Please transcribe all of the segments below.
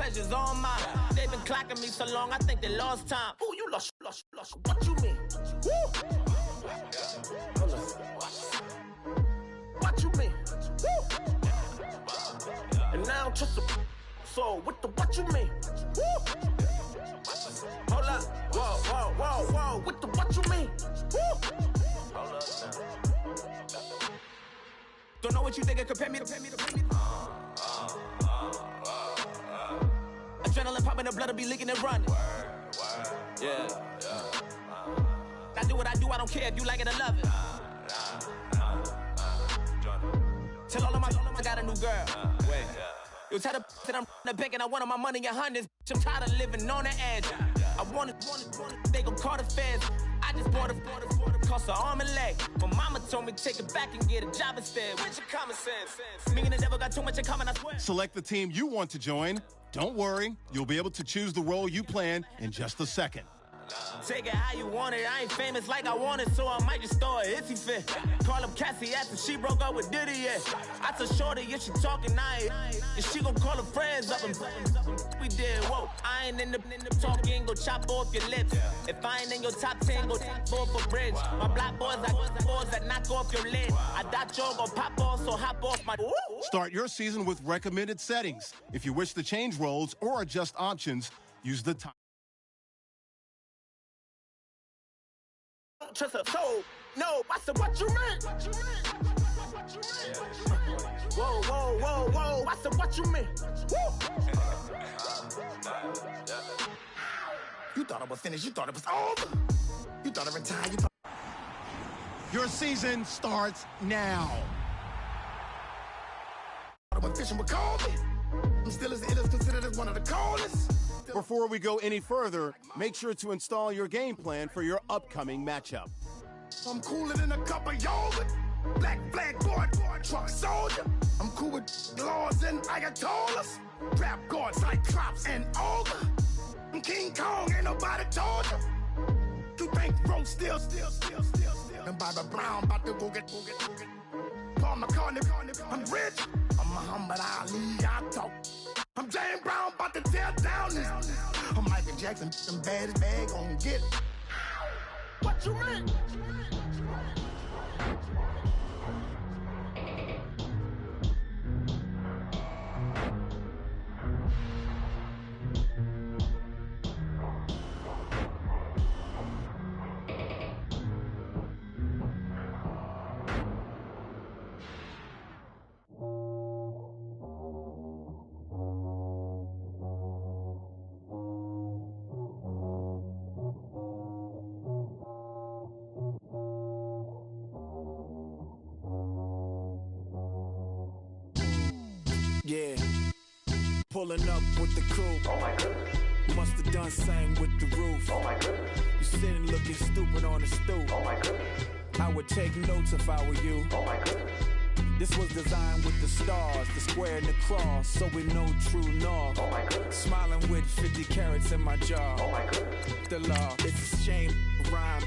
pleasure's all mine. They've been clocking me so long, I think they lost time. Ooh, you lost. What you mean? Woo! What you mean? Woo! And now I'm just a so what you mean? Woo! Hold up, whoa, what you mean? Woo! Hold up now. Don't know what you think it compare me to. Adrenaline popping, the blood'll be leaking and running. Yeah. I do what I do, I don't care if you like it or love it. Tell all of my I got a new girl. Wait. You tell the that I'm the bank and I want all my money in hundreds. I'm tired of living on the edge. I want it, they gon' call the feds. I just bought a cost an arm and leg. My mama told me take it back and get a job instead. Where's your common sense? Me and the devil got too much in common, I swear. Select the team you want to join. Don't worry, you'll be able to choose the role you plan in just a second. Take it how you want it. I ain't famous like I want it, so I might just throw a hissy fit. Call up Cassie after she broke up with Diddy, yeah. I told Shorty if she talking, and she gon' call her friends up and we did, whoa. I ain't in the talking, go chop off your lips. If I ain't in your top 10, go top 4 for bridge. My black boys like boys that knock off your lid. I thought y'all gon' pop off, so hop off my. Start your season with recommended settings. If you wish to change roles or adjust options, use the time. Trust a soul. No, I said, what you mean? Whoa. I said, what you mean? Woo. You thought it was finished. You thought it was over. You thought it retired. Your season starts now. I went fishing with Colby. I'm still as ill as considered as one of the coldest. Before we go any further, make sure to install your game plan for your upcoming matchup. I'm cooler than a cup of yogurt. Black flag board, truck soldier. I'm cool with laws and ayatollahs. Rap guards, Cyclops and ogre. I'm King Kong, ain't nobody told you. You think road still. And Barbara Brown about to go get. Paul McCartney, I'm rich. I'm Muhammad Ali, I talk. I'm James Brown, about to tear down this. I'm Michael Jackson, some bad bag on get. What you mean? Yeah, pulling up with the crew. Oh my goodness. Must have done same with the roof. Oh my goodness. You sitting looking stupid on the stoop. Oh my goodness. I would take notes if I were you. Oh my goodness. This was designed with the stars, the square and the cross, so we know true north. Oh my goodness. Smiling with 50 carats in my jaw. Oh my goodness. The law, it's a shame, rhyme.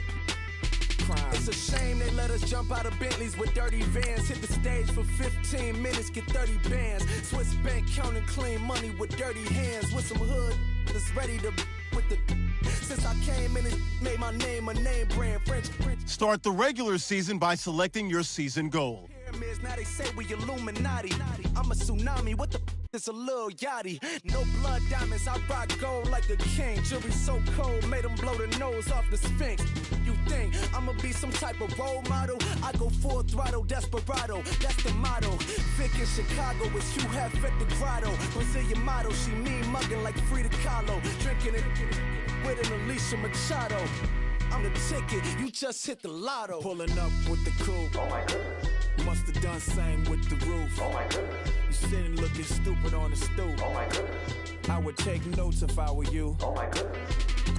Crime. It's a shame they let us jump out of Bentleys with dirty vans. Hit the stage for 15 minutes, get 30 bands. Swiss bank counting clean money with dirty hands. With some hood that's ready to with the. Since I came in and made my name a name brand. French. Start the regular season by selecting your season goal. Now they say we Illuminati. I'm a tsunami. What the it's a little yachty. No blood diamonds. I rock gold like a king. Jewelry so cold, made them blow the nose off the Sphinx. You think I'ma be some type of role model? I go full throttle, desperado. That's the motto. Vic in Chicago is Hugh Hef at the grotto. Brazilian model, she mean mugging like Frida Kahlo. Drinking it with an Alicia Machado. I'm the ticket, you just hit the lotto. Pulling up with the crew. Oh my goodness. Must have done same with the roof. Oh my goodness. You sitting looking stupid on the stoop. Oh my goodness. I would take notes if I were you. Oh my goodness.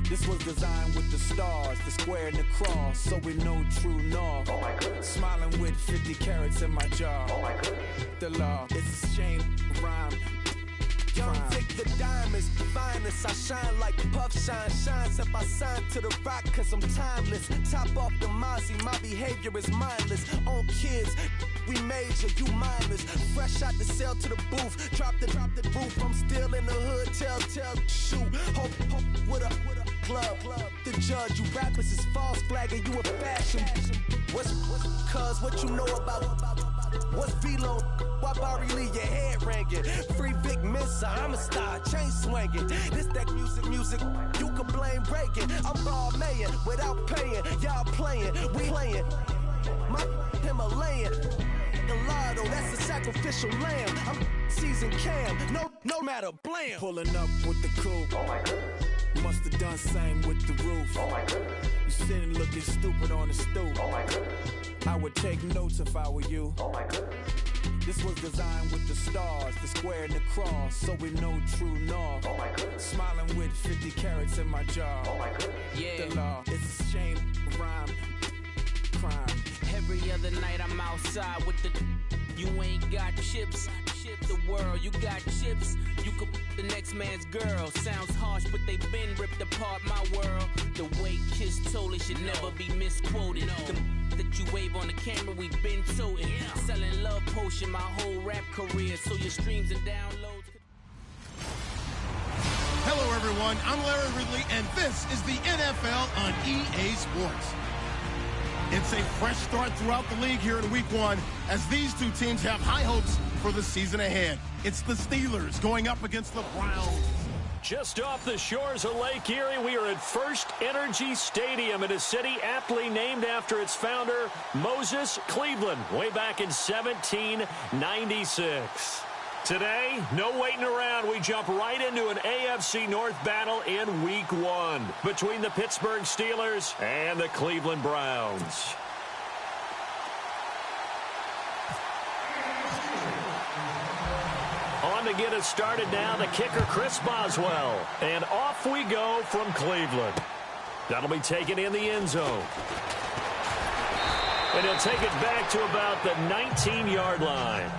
This was designed with the stars, the square and the cross, so we know true north. Oh my goodness. Smiling with 50 carats in my jaw. Oh my goodness. The law, it's a shame, rhyme. Young Vic the diamond. is finest. I shine like Puff shines if I sign to the rock, cause I'm timeless. Top off the Mozzie, my behavior is mindless. On kids, we major, you mindless. Fresh out the cell to the booth, drop the roof. I'm still in the hood, tell, shoot. Hope with a club. The judge, you rappers is false flagging, you a fashion. What's cuz, what you know about? What's V-Lo? Why Barry Lee, your head ringing? Free Big Missa, I'm a star, chain swinging. This that music, you can blame Reagan. I'm ball mayor without paying, y'all playing, we playing. My Himalayan, Gallardo, that's a sacrificial lamb. I'm seasoned Cam, no matter, blam. Pulling up with the coupe. Oh my goodness. Must have done same with the roof. Oh my goodness. You sitting looking stupid on the stoop. Oh my goodness. I would take notes if I were you. Oh my goodness. This was designed with the stars, the square and the cross, so we know true north. Oh my goodness. Smiling with 50 carats in my jaw. Oh my goodness. Yeah. The law, it's a shame, rhyme, crime. Every other night I'm outside with the. You ain't got chips. The world, you got chips. You could the next man's girl. Sounds harsh, but they been ripped apart my world. The way Kiss told it should never be misquoted. The that you wave on the camera, we been toting. Selling love potion my whole rap career, so your streams and downloads. Hello, everyone. I'm Larry Ridley, and this is the NFL on EA Sports. It's a fresh start throughout the league here in Week 1 as these two teams have high hopes for the season ahead. It's the Steelers going up against the Browns. Just off the shores of Lake Erie, we are at First Energy Stadium in a city aptly named after its founder, Moses Cleveland, way back in 1796. Today, no waiting around. We jump right into an AFC North battle in Week 1 between the Pittsburgh Steelers and the Cleveland Browns. On to get us started now, the kicker, Chris Boswell. And off we go from Cleveland. That'll be taken in the end zone. And he'll take it back to about the 19-yard line.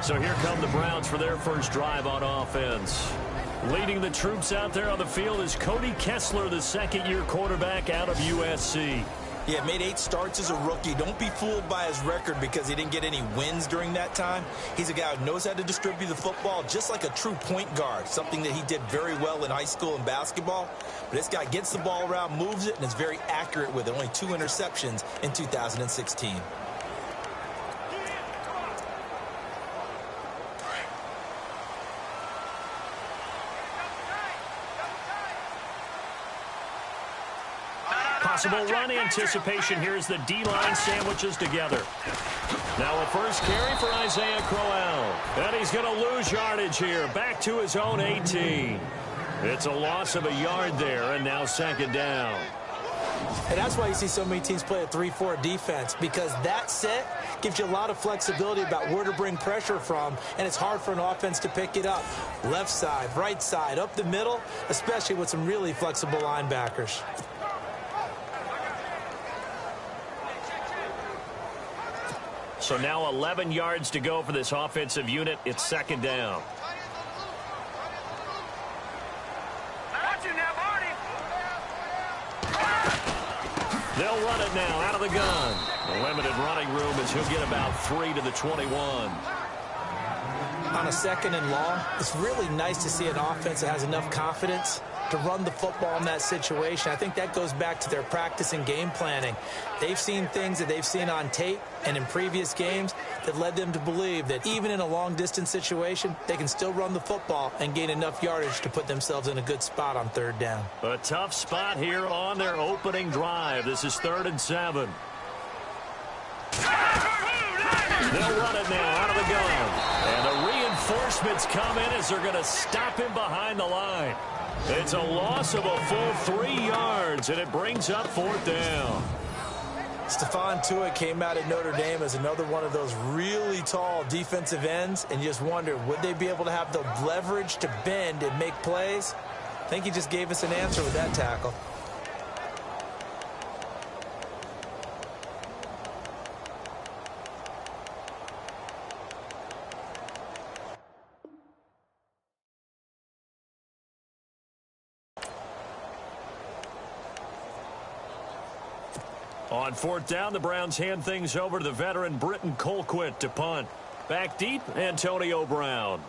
So here come the Browns for their first drive on offense. Leading the troops out there on the field is Cody Kessler, the second-year quarterback out of USC. Yeah, made 8 starts as a rookie. Don't be fooled by his record because he didn't get any wins during that time. He's a guy who knows how to distribute the football just like a true point guard, something that he did very well in high school and basketball. But this guy gets the ball around, moves it, and is very accurate with it. Only 2 interceptions in 2016. Possible run anticipation here as the D-line sandwiches together. Now a first carry for Isaiah Crowell. And he's going to lose yardage here. Back to his own 18. It's a loss of a yard there, and now second down. And that's why you see so many teams play a 3-4 defense, because that set gives you a lot of flexibility about where to bring pressure from, and it's hard for an offense to pick it up. Left side, right side, up the middle, especially with some really flexible linebackers. So now 11 yards to go for this offensive unit. It's second down. They'll run it now out of the gun. The limited running room as he'll get about 3 to the 21. On a second and long, it's really nice to see an offense that has enough confidence to run the football in that situation. I think that goes back to their practice and game planning. They've seen things that they've seen on tape and in previous games that led them to believe that even in a long-distance situation, they can still run the football and gain enough yardage to put themselves in a good spot on third down. A tough spot here on their opening drive. This is 3rd and 7. They'll run it now out of the gun. And the reinforcements come in as they're going to stop him behind the line. It's a loss of a full 3 yards, and it brings up 4th down. Stephon Tuitt came out of Notre Dame as another one of those really tall defensive ends, and you just wonder, would they be able to have the leverage to bend and make plays? I think he just gave us an answer with that tackle. On fourth down, the Browns hand things over to the veteran Britton Colquitt to punt. Back deep, Antonio Brown.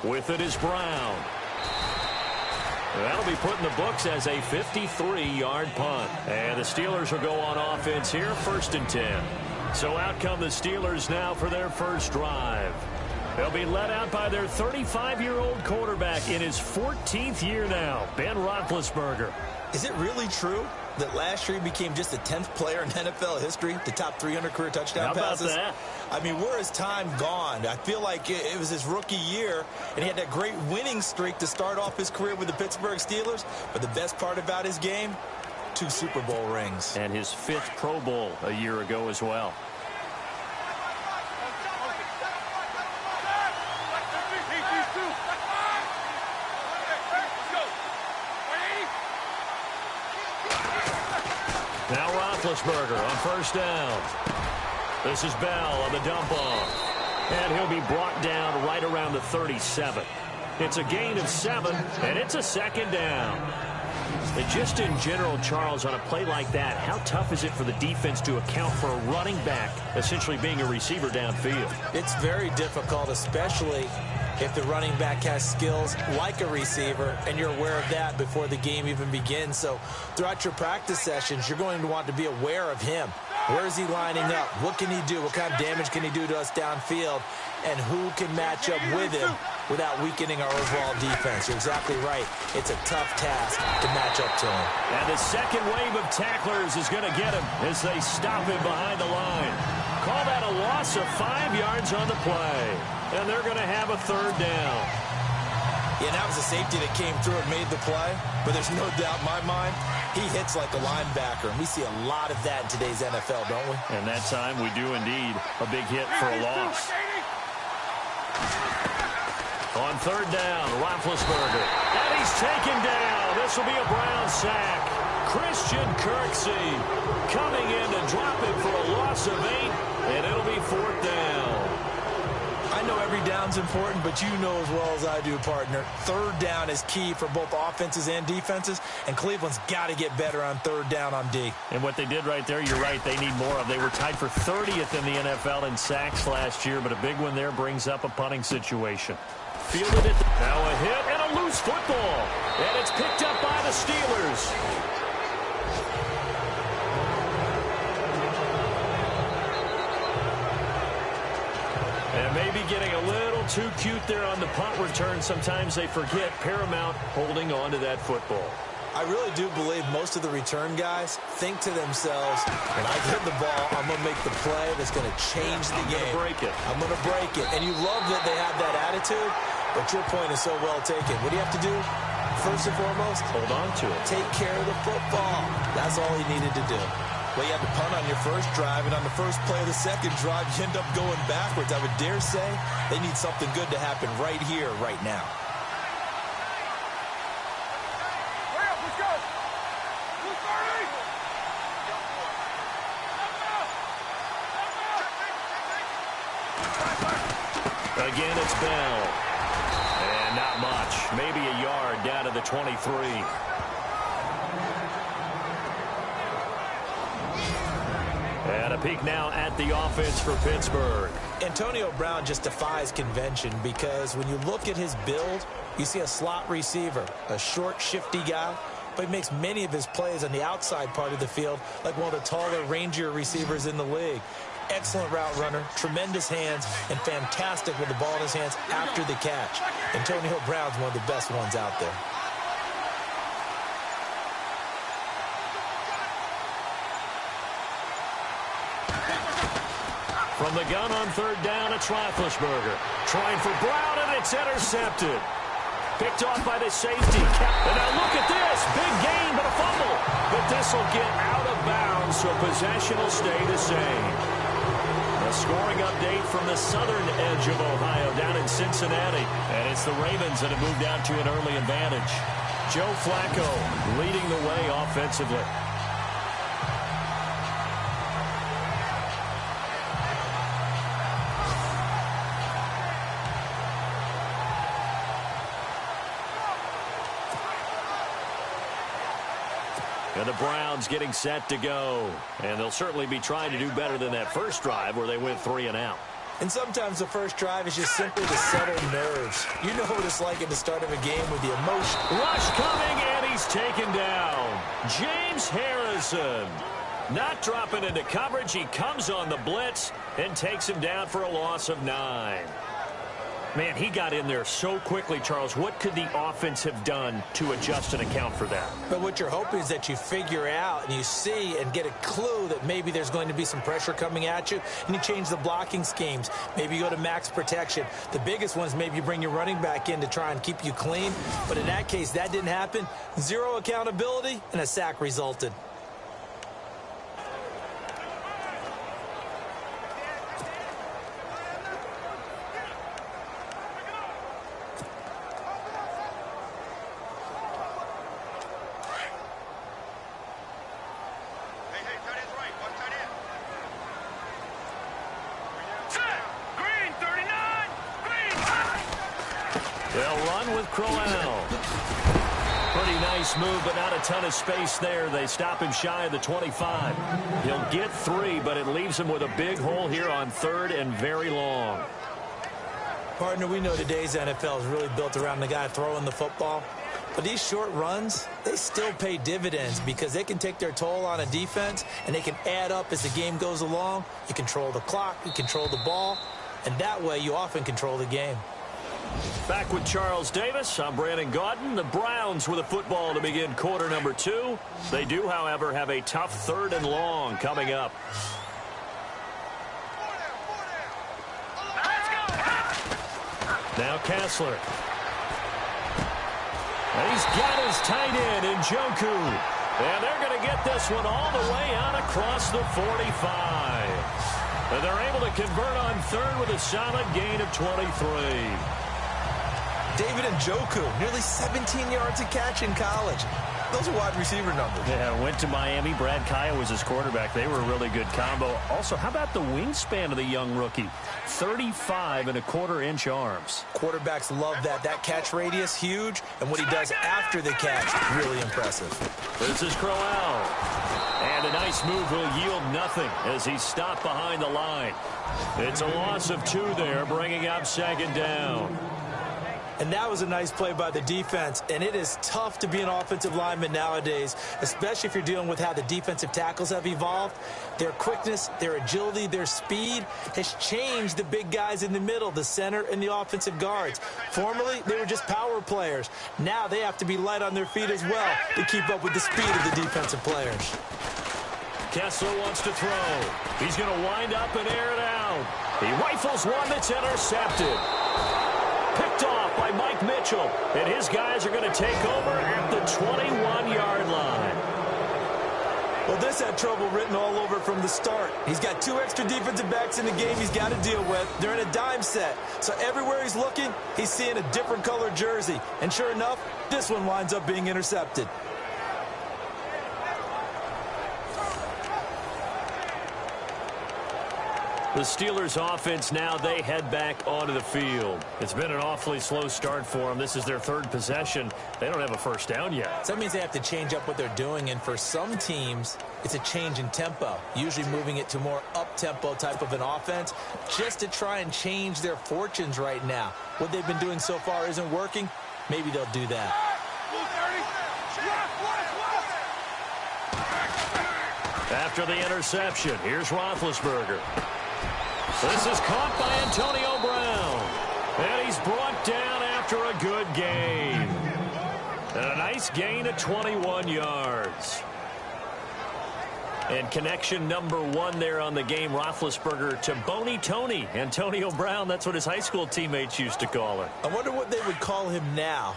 With it is Brown. That'll be put in the books as a 53-yard punt. And the Steelers will go on offense here, 1st and 10. So out come the Steelers now for their first drive. They'll be led out by their 35-year-old quarterback in his 14th year now, Ben Roethlisberger. Is it really true that last year he became just the 10th player in NFL history to top 300 career touchdown passes? How about that? I mean, where is time gone? I feel like it was his rookie year, and he had that great winning streak to start off his career with the Pittsburgh Steelers. But the best part about his game, 2 Super Bowl rings. And his 5th Pro Bowl a year ago as well. Now Roethlisberger on first down. This is Bell on the dump off. And he'll be brought down right around the 37. It's a gain of 7, and it's a 2nd down. And just in general, Charles, on a play like that, how tough is it for the defense to account for a running back essentially being a receiver downfield? It's very difficult, especially if the running back has skills like a receiver, and you're aware of that before the game even begins. So throughout your practice sessions, you're going to want to be aware of him. Where is he lining up? What can he do? What kind of damage can he do to us downfield? And who can match up with him without weakening our overall defense? You're exactly right. It's a tough task to match up to him. And the second wave of tacklers is going to get him as they stop him behind the line. Call that a loss of 5 yards on the play. And they're going to have a 3rd down. Yeah, that was a safety that came through and made the play. But there's no doubt in my mind, he hits like a linebacker. And we see a lot of that in today's NFL, don't we? And that time we do indeed. A big hit for a loss. On 3rd down, Roethlisberger. And he's taken down. This will be a Brown sack. Christian Kirksey coming in to drop it for a loss of 8. And it'll be 4th down. I know every down's important, but you know as well as I do, partner, 3rd down is key for both offenses and defenses, and Cleveland's got to get better on 3rd down on D. And what they did right there, you're right, they need more of. They were tied for 30th in the NFL in sacks last year, but a big one there brings up a punting situation. Fielded it. Now a hit and a loose football. And it's picked up by the Steelers. And maybe getting a little too cute there on the punt return. Sometimes they forget Paramount holding on to that football. I really do believe most of the return guys think to themselves, when I get the ball, I'm going to make the play that's going to change the game. I'm going to break it. I'm going to break it. And you love that they have that attitude, but your point is so well taken. What do you have to do? First and foremost, hold on to it. Take care of the football. That's all he needed to do. Well, you had to punt on your first drive, and on the first play of the second drive, you end up going backwards. I would dare say they need something good to happen right here, right now. Again, it's Bell. And not much. Maybe a yard down to the 23. And a peek now at the offense for Pittsburgh. Antonio Brown just defies convention because when you look at his build, you see a slot receiver, a short, shifty guy, but he makes many of his plays on the outside part of the field like one of the taller, rangier receivers in the league. Excellent route runner, tremendous hands, and fantastic with the ball in his hands after the catch. Antonio Brown's one of the best ones out there. From the gun on 3rd down, it's Roethlisberger. Trying for Brown, and it's intercepted. Picked off by the safety. And now look at this. Big gain, but a fumble. But this will get out of bounds, so possession will stay the same. A scoring update from the southern edge of Ohio down in Cincinnati. And it's the Ravens that have moved out to an early advantage. Joe Flacco leading the way offensively. And the Browns getting set to go. And they'll certainly be trying to do better than that first drive where they went 3 and out. And sometimes the first drive is just simply to settle nerves. You know what it's like at the start of a game with the emotion. Rush coming, and he's taken down. James Harrison not dropping into coverage. He comes on the blitz and takes him down for a loss of 9. Man, he got in there so quickly, Charles. What could the offense have done to adjust and account for that? But what you're hoping is that you figure out and you see and get a clue that maybe there's going to be some pressure coming at you, and you change the blocking schemes. Maybe you go to max protection. The biggest one is maybe you bring your running back in to try and keep you clean. But in that case, that didn't happen. 0 accountability, and a sack resulted. They'll run with Crowell. Pretty nice move, but not a ton of space there. They stop him shy of the 25. He'll get 3, but it leaves him with a big hole here on 3rd and very long. Partner, we know today's NFL is really built around the guy throwing the football. But these short runs, they still pay dividends because they can take their toll on a defense, and they can add up as the game goes along. You control the clock, you control the ball, and that way you often control the game. Back with Charles Davis, I'm Brandon Gaudin. The Browns with a football to begin quarter number 2. They do, however, have a tough 3rd and long coming up. Now Kessler. And he's got his tight end in Njoku. And they're going to get this one all the way out across the 45. And they're able to convert on 3rd with a solid gain of 23. David Njoku, nearly 17 yards a catch in college. Those are wide receiver numbers. Yeah, went to Miami. Brad Kaya was his quarterback. They were a really good combo. Also, how about the wingspan of the young rookie? 35.25-inch arms. Quarterbacks love that. That catch radius, huge. And what he does after the catch, really impressive. This is Crowell. And a nice move will yield nothing as he's stopped behind the line. It's a loss of 2 there, bringing up 2nd down. And that was a nice play by the defense. And it is tough to be an offensive lineman nowadays, especially if you're dealing with how the defensive tackles have evolved. Their quickness, their agility, their speed has changed the big guys in the middle, the center and the offensive guards. Formerly, they were just power players. Now they have to be light on their feet as well to keep up with the speed of the defensive players. Kessler wants to throw. He's going to wind up and air it out. He rifles one that's intercepted. Picked off by Mike Mitchell. And his guys are going to take over at the 21-yard line. Well, this had trouble written all over from the start. He's got 2 extra defensive backs in the game he's got to deal with. They're in a dime set. So everywhere he's looking, he's seeing a different color jersey. And sure enough, this one winds up being intercepted. The Steelers offense now, they head back onto the field. It's been an awfully slow start for them. This is their 3rd possession. They don't have a first down yet. So that means they have to change up what they're doing, and for some teams, it's a change in tempo, usually moving it to more up-tempo type of an offense, just to try and change their fortunes right now. What they've been doing so far isn't working. Maybe they'll do that. After the interception, here's Roethlisberger. This is caught by Antonio Brown. And he's brought down after a good game. And a nice gain of 21 yards. And connection number 1 there on the game, Roethlisberger to Boney Tony. Antonio Brown, that's what his high school teammates used to call him. I wonder what they would call him now.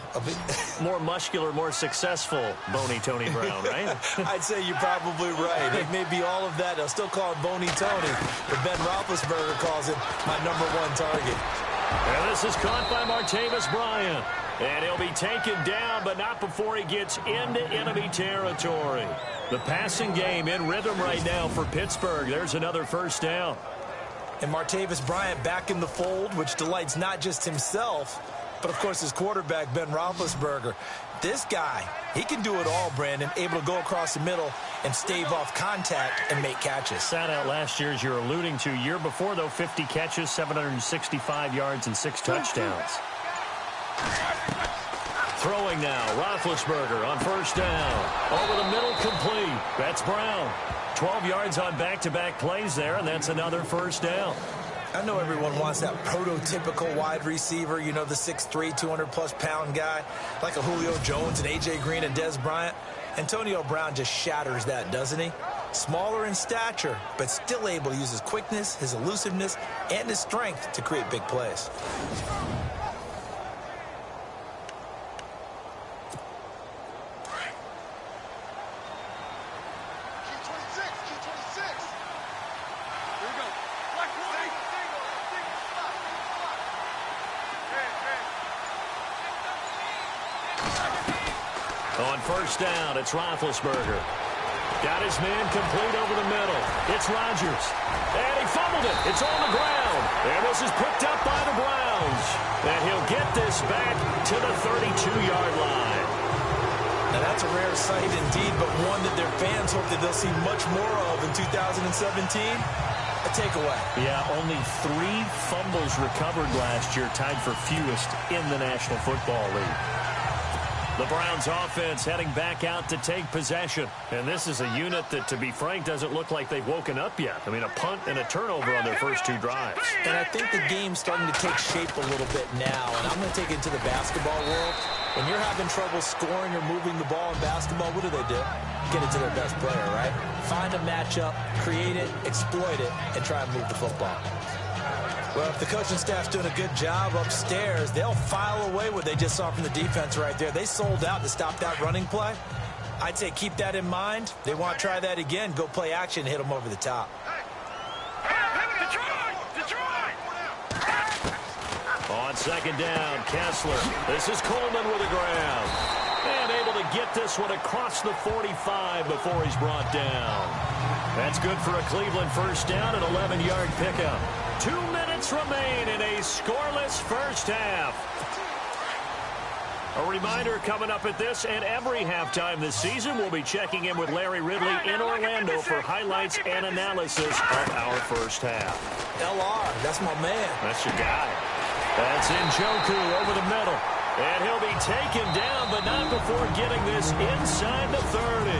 More muscular, more successful Boney Tony Brown, right? I'd say you're probably right. It may be all of that. They'll still call him Boney Tony. But Ben Roethlisberger calls him my number 1 target. And this is caught by Martavis Bryant. And he'll be taken down, but not before he gets into enemy territory. The passing game in rhythm right now for Pittsburgh. There's another first down. And Martavis Bryant back in the fold, which delights not just himself, but, of course, his quarterback, Ben Roethlisberger. This guy, he can do it all, Brandon. Able to go across the middle and stave off contact and make catches. Sat out last year, as you're alluding to. Year before, though, 50 catches, 765 yards, and 6 touchdowns. Throwing now, Roethlisberger on first down. Over the middle, complete. That's Brown. 12 yards on back-to-back plays there, and that's another first down. I know everyone wants that prototypical wide receiver, you know, the 6'3", 200-plus pound guy, like a Julio Jones and A.J. Green and Dez Bryant. Antonio Brown just shatters that, doesn't he? Smaller in stature, but still able to use his quickness, his elusiveness, and his strength to create big plays. On first down, it's Roethlisberger. Got his man complete over the middle. It's Rodgers. And he fumbled it. It's on the ground. And this is picked up by the Browns. And he'll get this back to the 32-yard line. Now, that's a rare sight indeed, but one that their fans hope that they'll see much more of in 2017. A takeaway. Yeah, only 3 fumbles recovered last year, tied for fewest in the National Football League. The Browns offense heading back out to take possession. And this is a unit that, to be frank, doesn't look like they've woken up yet. I mean, a punt and a turnover on their first 2 drives. And I think the game's starting to take shape a little bit now. And I'm going to take it to the basketball world. When you're having trouble scoring or moving the ball in basketball, what do? Get it to their best player, right? Find a matchup, create it, exploit it, and try and move the football. Well, if the coaching staff's doing a good job upstairs, they'll file away what they just saw from the defense right there. They sold out to stop that running play. I'd say keep that in mind. They want to try that again. Go play action, hit them over the top. On second down, Kessler. This is Coleman with a grab. And able to get this one across the 45 before he's brought down. That's good for a Cleveland first down, an 11-yard pickup. 2 minutes remain in a scoreless first half. A reminder coming up at this and every halftime this season, we'll be checking in with Larry Ridley in Orlando for highlights and analysis of our first half. LR, that's my man. That's your guy. That's Njoku over the middle. And he'll be taken down, but not before getting this inside the 30.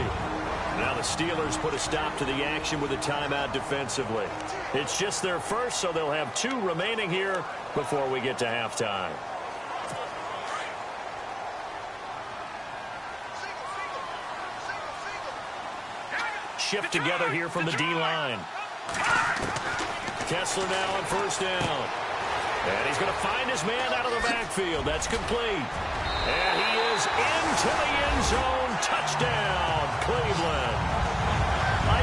Now the Steelers put a stop to the action with a timeout defensively. It's just their first, so they'll have 2 remaining here before we get to halftime. Shift together here from the D-line. Kessler now on first down. And he's going to find his man out of the backfield. That's complete. And he is into the end zone. Touchdown, Cleveland.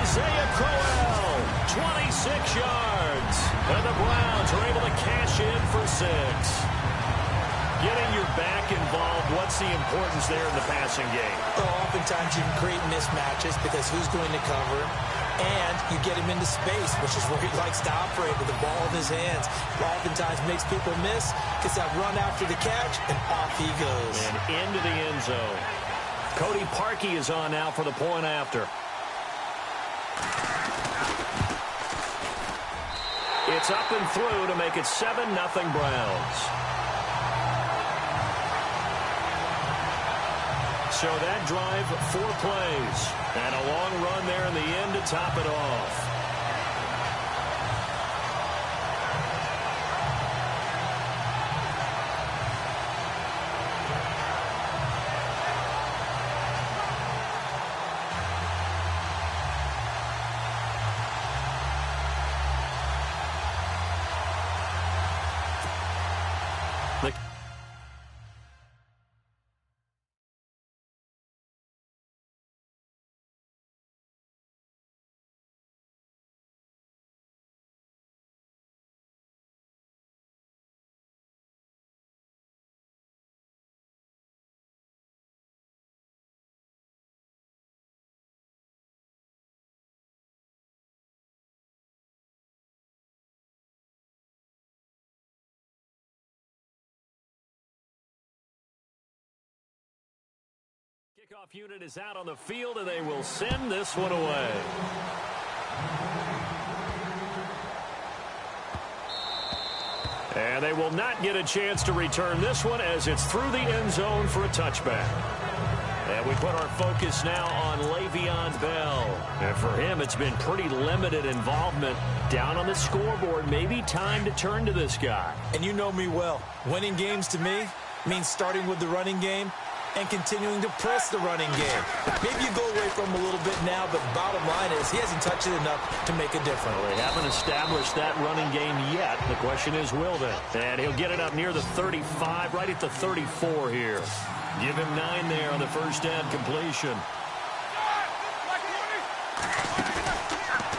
Isaiah Crowell, 26 yards. And the Browns are able to cash in for 6. Getting your back involved, what's the importance there in the passing game? Well, oftentimes you can create mismatches because who's going to cover, and you get him into space, which is where he likes to operate with the ball in his hands. Oftentimes makes people miss, gets that run after the catch, and off he goes. And into the end zone. Cody Parkey is on now for the point after. It's up and through to make it 7-0 Browns. So that drive, 4 plays. And a long run there in the end to top it off. Kickoff unit is out on the field, and they will send this one away. And they will not get a chance to return this one as it's through the end zone for a touchback. And we put our focus now on Le'Veon Bell. And for him, it's been pretty limited involvement down on the scoreboard. Maybe time to turn to this guy. And you know me well. Winning games to me means starting with the running game and continuing to press the running game. Maybe you go away from him a little bit now, but bottom line is he hasn't touched it enough to make a difference. Well, they haven't established that running game yet. The question is, will they? And he'll get it up near the 35, right at the 34 here. Give him 9 there on the first down completion.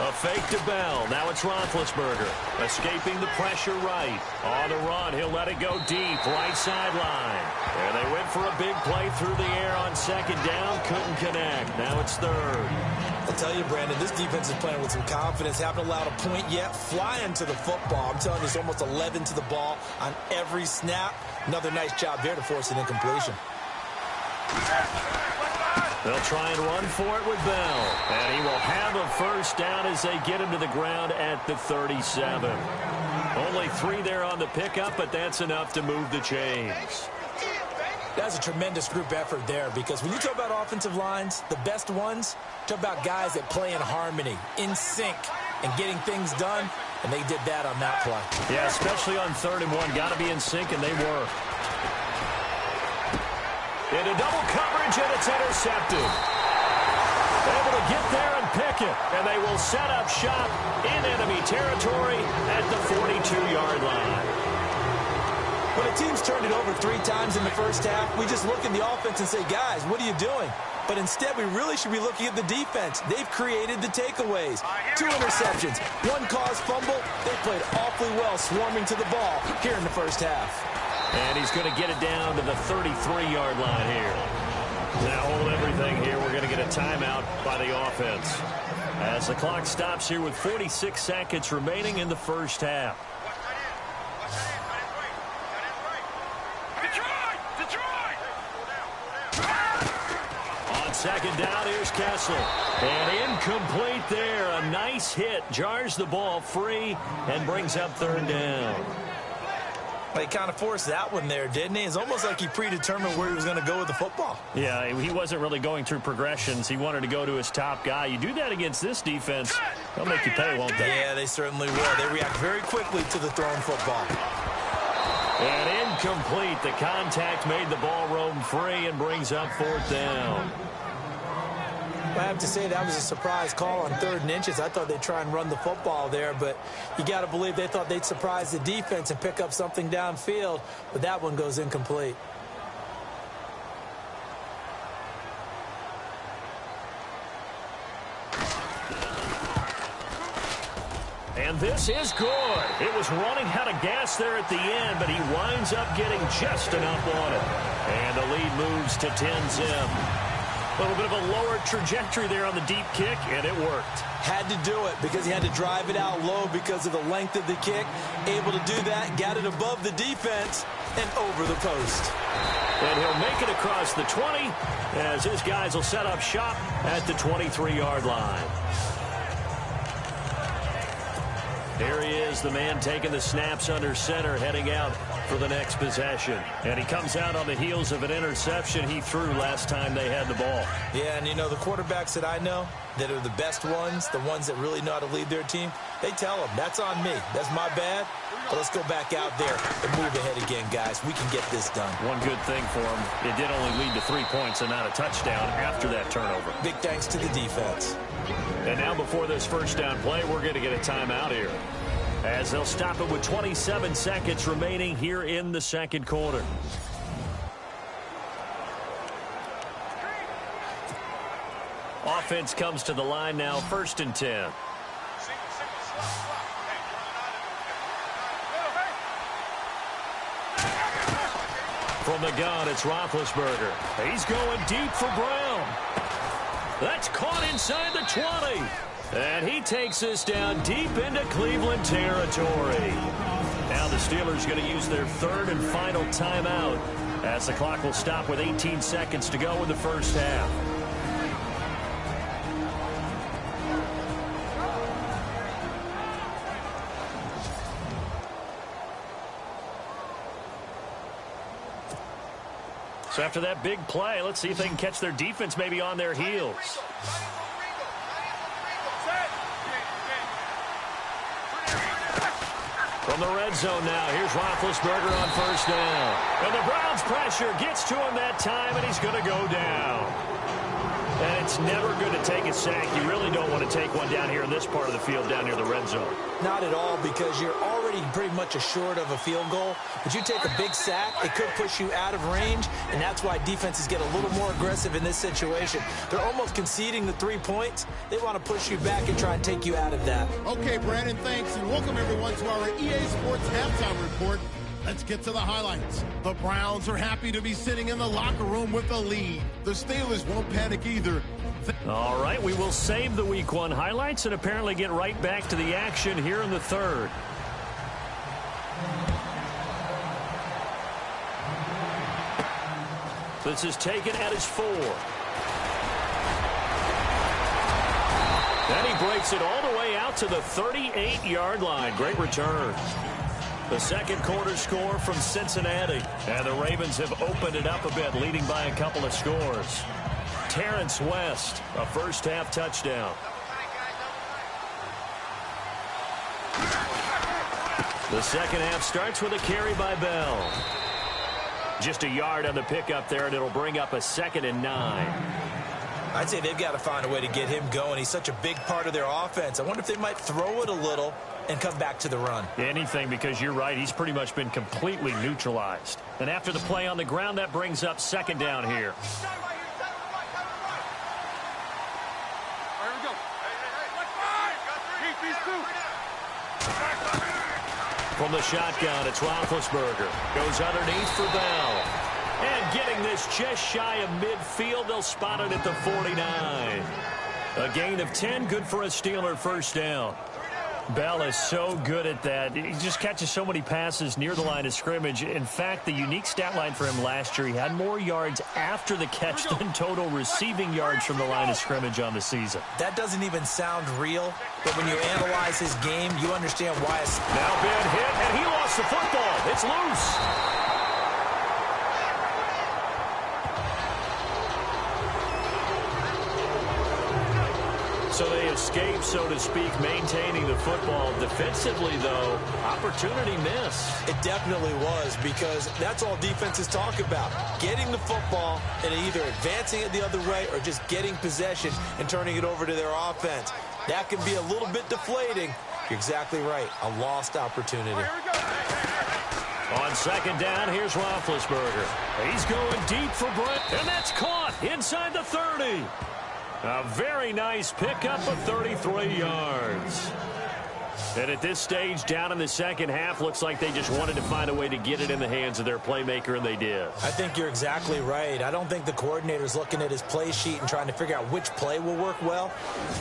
A fake to Bell. Now it's Roethlisberger. Escaping the pressure right. On the run, he'll let it go deep. Right sideline. And they went for a big play through the air on second down. Couldn't connect. Now it's third. I'll tell you, Brandon, this defense is playing with some confidence. Haven't allowed a point yet. Flying to the football. I'm telling you, it's almost 11 to the ball on every snap. Another nice job there to force an incompletion. They'll try and run for it with Bell. And he will have a first down as they get him to the ground at the 37. Only 3 there on the pickup, but that's enough to move the chains. That's a tremendous group effort there, because when you talk about offensive lines, the best ones, talk about guys that play in harmony, in sync, and getting things done, and they did that on that play. Yeah, especially on 3rd and 1. Got to be in sync, and they were. Into double coverage, and it's intercepted. Able to get there and pick it. And they will set up shop in enemy territory at the 42-yard line. When a team's turned it over 3 times in the first half, we just look at the offense and say, guys, what are you doing? But instead, we really should be looking at the defense. They've created the takeaways. 2 interceptions, 1 caused fumble. They played awfully well swarming to the ball here in the first half. And he's going to get it down to the 33-yard line here. Now hold everything here. We're going to get a timeout by the offense as the clock stops here with 46 seconds remaining in the first half. On second down, here's Kessler. And incomplete there. A nice hit. Jars the ball free and brings up 3rd down. Well, he kind of forced that one there, didn't he? It's almost like he predetermined where he was going to go with the football. Yeah, he wasn't really going through progressions. He wanted to go to his top guy. You do that against this defense, they'll make you pay, won't they? Yeah, they certainly will. They react very quickly to the thrown football. And incomplete. The contact made the ball roam free and brings up 4th down. I have to say that was a surprise call on 3rd and inches. I thought they'd try and run the football there, but you got to believe they thought they'd surprise the defense and pick up something downfield, but that one goes incomplete. And this is good. It was running out of gas there at the end, but he winds up getting just enough on it. And the lead moves to 10-zip. A little bit of a lower trajectory there on the deep kick, and it worked. Had to do it because he had to drive it out low because of the length of the kick. Able to do that, got it above the defense and over the post. And he'll make it across the 20 as his guys will set up shop at the 23-yard line. There he is, the man taking the snaps under center, heading out for the next possession. And he comes out on the heels of an interception he threw last time they had the ball. Yeah, and you know, the quarterbacks that I know that are the best ones, the ones that really know how to lead their team, they tell them, that's on me. That's my bad. But let's go back out there and move ahead again, guys. We can get this done. One good thing for him, it did only lead to 3 points and not a touchdown after that turnover. Big thanks to the defense. And now before this first down play, we're going to get a timeout here, as they'll stop it with 27 seconds remaining here in the second quarter. Offense comes to the line now, 1st and 10. From the gun, it's Roethlisberger. He's going deep for Brown. That's caught inside the 20. And he takes this down deep into Cleveland territory. Now the Steelers going to use their 3rd and final timeout as the clock will stop with 18 seconds to go in the first half. So after that big play, let's see if they can catch their defense maybe on their heels. From the red zone now, here's Roethlisberger on first down. And the Browns' pressure gets to him that time, and he's going to go down. And it's never good to take a sack. You really don't want to take one down here in this part of the field, down near the red zone. Not at all, because you're already pretty much assured of a field goal. But you take a big sack, it could push you out of range, and that's why defenses get a little more aggressive in this situation. They're almost conceding the 3 points. They want to push you back and try and take you out of that. Okay, Brandon, thanks, and welcome everyone to our EA Sports Halftime Report. Let's get to the highlights. The Browns are happy to be sitting in the locker room with a lead. The Steelers won't panic either. All right, we will save the Week 1 highlights and apparently get right back to the action here in the third. This is taken at his 4. Then he breaks it all the way out to the 38-yard line. Great return. The second quarter score from Cincinnati. And the Ravens have opened it up a bit, leading by a couple of scores. Terrence West, a first-half touchdown. The second half starts with a carry by Bell. Just a yard on the pickup there, and it'll bring up a 2nd and 9. I'd say they've got to find a way to get him going. He's such a big part of their offense. I wonder if they might throw it a little and come back to the run. Anything, because you're right. He's pretty much been completely neutralized. And after the play on the ground, that brings up 2nd down here. From the shotgun, it's Roethlisberger. Goes underneath for Bell. And getting this just shy of midfield, they'll spot it at the 49. A gain of 10, good for a Steeler first down. Bell is so good at that. He just catches so many passes near the line of scrimmage. In fact, the unique stat line for him last year, he had more yards after the catch than total receiving yards from the line of scrimmage on the season. That doesn't even sound real, but when you analyze his game, you understand why it's... Now Ben hit, and he lost the football. It's loose. So they escape, so to speak, maintaining the football. Defensively, though, opportunity miss. It definitely was, because that's all defenses talk about. Getting the football and either advancing it the other way or just getting possession and turning it over to their offense. That can be a little bit deflating. You're exactly right. A lost opportunity. On 2nd down, here's Roethlisberger. He's going deep for Brent, and that's caught inside the 30. A very nice pickup of 33 yards. And at this stage, down in the second half, looks like they just wanted to find a way to get it in the hands of their playmaker, and they did. I think you're exactly right. I don't think the coordinator's looking at his play sheet and trying to figure out which play will work well.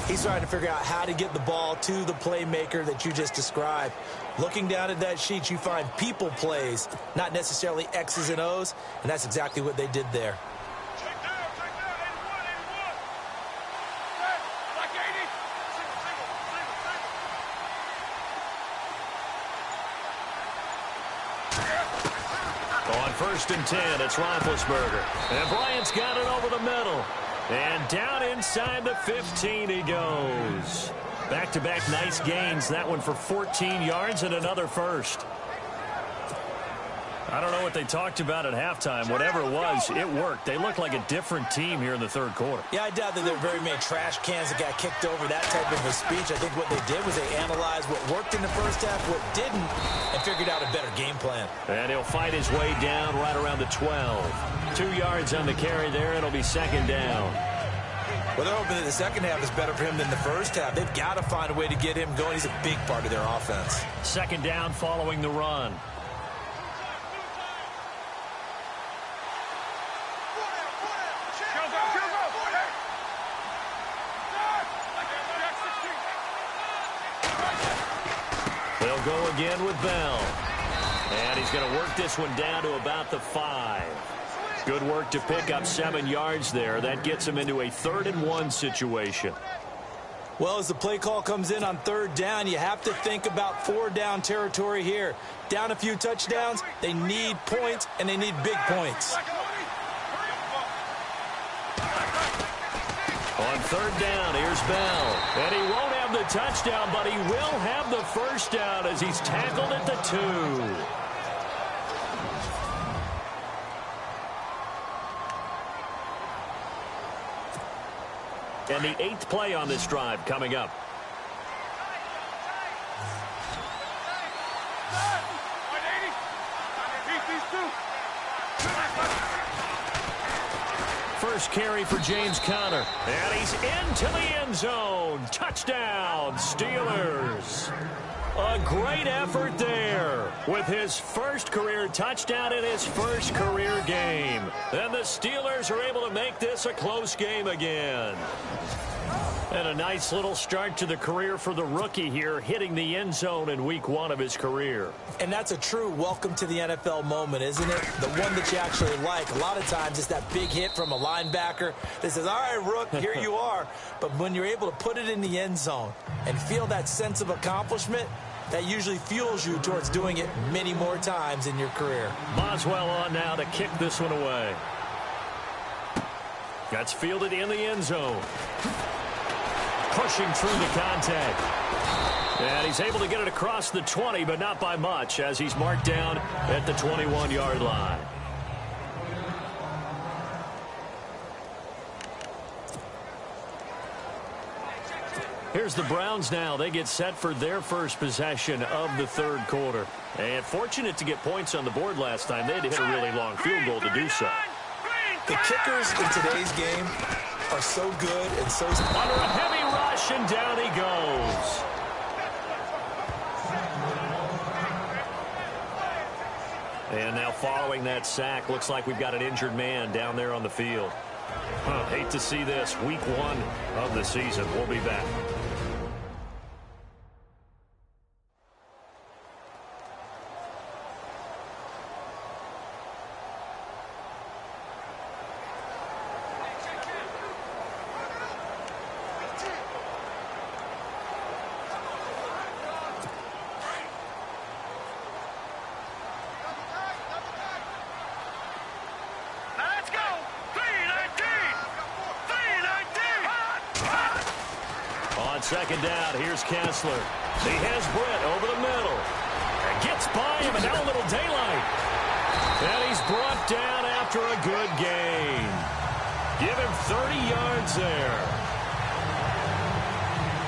He's trying to figure out how to get the ball to the playmaker that you just described. Looking down at that sheet, you find people plays, not necessarily X's and O's, and that's exactly what they did there. On 1st and 10, it's Roethlisberger. And Bryant's got it over the middle. And down inside the 15 he goes. Back-to-back nice gains. That one for 14 yards and another first. I don't know what they talked about at halftime. Whatever it was, it worked. They look like a different team here in the third quarter. Yeah, I doubt that there were very many trash cans that got kicked over, that type of a speech. I think what they did was they analyzed what worked in the first half, what didn't, and figured out a better game plan. And he'll fight his way down right around the 12. 2 yards on the carry there. It'll be 2nd down. Well, they're hoping that the second half is better for him than the first half. They've got to find a way to get him going. He's a big part of their offense. 2nd down following the run. They'll go again with Bell. And he's going to work this one down to about the 5. Good work to pick up 7 yards there. That gets him into a 3rd and 1 situation. Well, as the play call comes in on 3rd down, you have to think about 4-down territory here. Down a few touchdowns, they need points, and they need big points. On 3rd down, here's Bell. And he won't have the touchdown, but he will have the first down as he's tackled at the 2. And the 8th play on this drive coming up. First carry for James Conner. And he's into the end zone. Touchdown, Steelers. A great effort there with his first career touchdown in his first career game. And the Steelers are able to make this a close game again. And a nice little start to the career for the rookie here, hitting the end zone in week 1 of his career. And that's a true welcome to the NFL moment, isn't it? The one that you actually like. A lot of times it's that big hit from a linebacker that says, all right, Rook, here you are. But when you're able to put it in the end zone and feel that sense of accomplishment, that usually fuels you towards doing it many more times in your career. Boswell on now to kick this one away. That's fielded in the end zone. Pushing through the contact. And he's able to get it across the 20, but not by much, as he's marked down at the 21-yard line. Here's the Browns now. They get set for their first possession of the 3rd quarter. And fortunate to get points on the board last time. They had to hit a really long field goal to do so. The kickers in today's game are so good and so... Under a heavy rush, and down he goes. And now following that sack, looks like we've got an injured man down there on the field. Hate to see this. Week 1 of the season. We'll be back. Second down, here's Kessler. He has Britt over the middle. And gets by him, and now a little daylight. And he's brought down after a good gain. Give him 30 yards there.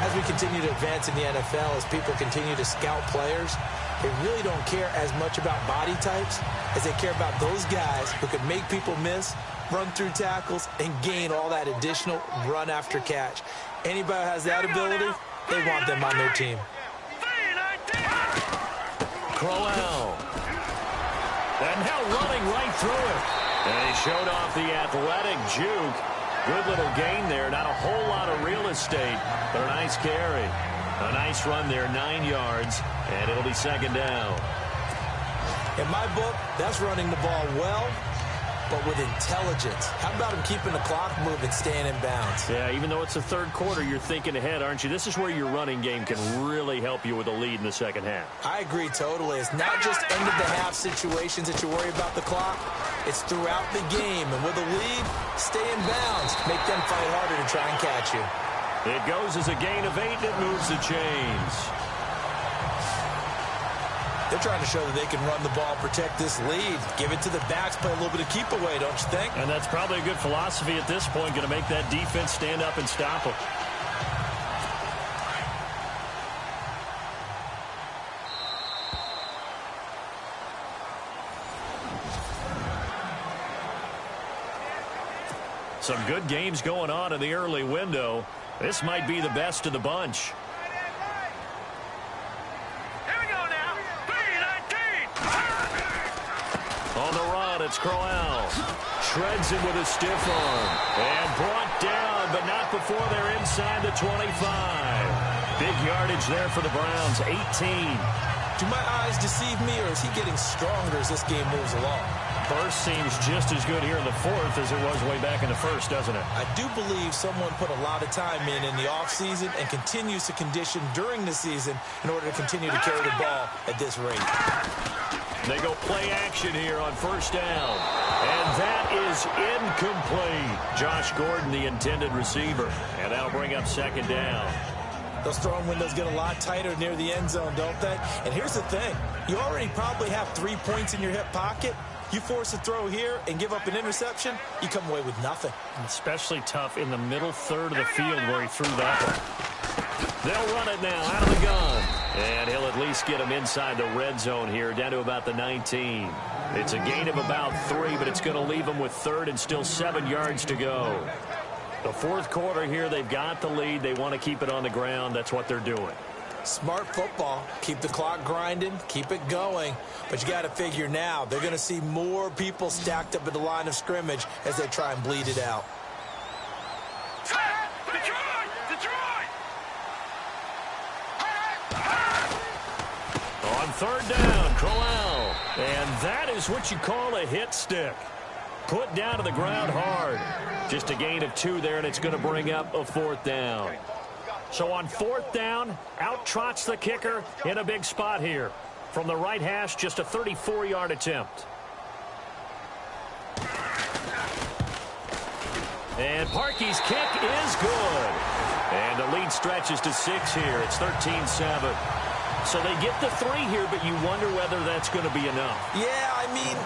As we continue to advance in the NFL, as people continue to scout players, they really don't care as much about body types as they care about those guys who can make people miss, run through tackles, and gain all that additional run after catch. Anybody who has that ability, they want them on their team. Crowell. And now running right through it. And he showed off the athletic juke. Good little gain there. Not a whole lot of real estate, but a nice carry. A nice run there, 9 yards, and it'll be 2nd down. In my book, that's running the ball well, but with intelligence. How about him keeping the clock moving, staying in bounds? Yeah, even though it's the 3rd quarter, you're thinking ahead, aren't you? This is where your running game can really help you with a lead in the 2nd half. I agree totally. It's not just end-of-the-half situations that you worry about the clock. It's throughout the game. And with a lead, stay in bounds. Make them fight harder to try and catch you. It goes as a gain of 8, and it moves the chains. They're trying to show that they can run the ball, protect this lead, give it to the backs, play a little bit of keep away, don't you think? And that's probably a good philosophy at this point, going to make that defense stand up and stop them. Some good games going on in the early window. This might be the best of the bunch. On the run, it's Crowell. Shreds him with a stiff arm. And brought down, but not before they're inside the 25. Big yardage there for the Browns, 18. Do my eyes deceive me, or is he getting stronger as this game moves along? Burst seems just as good here in the fourth as it was way back in the first, doesn't it? I do believe someone put a lot of time in the offseason and continues to condition during the season in order to continue to carry the ball at this rate. They go play action here on first down. And that is incomplete. Josh Gordon, the intended receiver. And that'll bring up second down. Those throwing windows get a lot tighter near the end zone, don't they? And here's the thing. You already probably have 3 points in your hip pocket. You force a throw here and give up an interception, you come away with nothing. Especially tough in the middle third of the field where he threw that one. They'll run it now out of the gun. And he'll at least get him inside the red zone here, down to about the 19. It's a gain of about 3, but it's going to leave him with third and still 7 yards to go. The fourth quarter here, they've got the lead. They want to keep it on the ground. That's what they're doing. Smart football. Keep the clock grinding. Keep it going. But you got to figure now, they're going to see more people stacked up at the line of scrimmage as they try and bleed it out. On third down, Crowell. And that is what you call a hit stick. Put down to the ground hard. Just a gain of 2 there, and it's going to bring up a fourth down. So on fourth down, out trots the kicker in a big spot here. From the right hash, just a 34-yard attempt. And Parkey's kick is good. And the lead stretches to 6 here. It's 13-7. So they get the 3 here, but you wonder whether that's going to be enough. Yeah, I mean,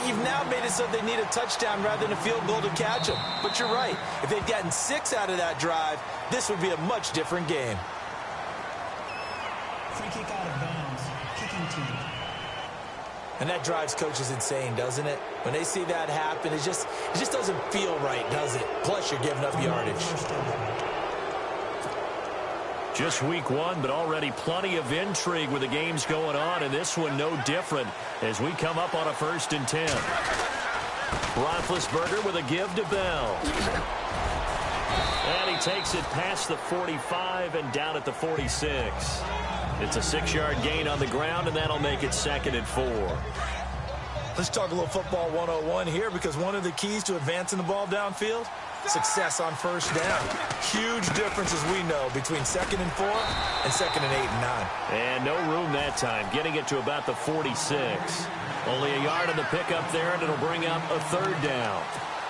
you've now made it so they need a touchdown rather than a field goal to catch them. But you're right. If they'd gotten 6 out of that drive, this would be a much different game. Free kick out of bounds. Kicking team. And that drives coaches insane, doesn't it? When they see that happen, it just doesn't feel right, does it? Plus, you're giving up yardage. Just week 1, but already plenty of intrigue with the games going on, and this one no different as we come up on a 1st and 10. Roethlisberger with a give to Bell. And he takes it past the 45 and down at the 46. It's a 6-yard gain on the ground, and that'll make it 2nd and 4. Let's talk a little football 101 here, because one of the keys to advancing the ball downfield, success on first down. Huge difference, as we know, between 2nd and 4 and 2nd and 8 and 9. And no room that time, getting it to about the 46. Only a yard on the pickup there, and it'll bring up a 3rd down.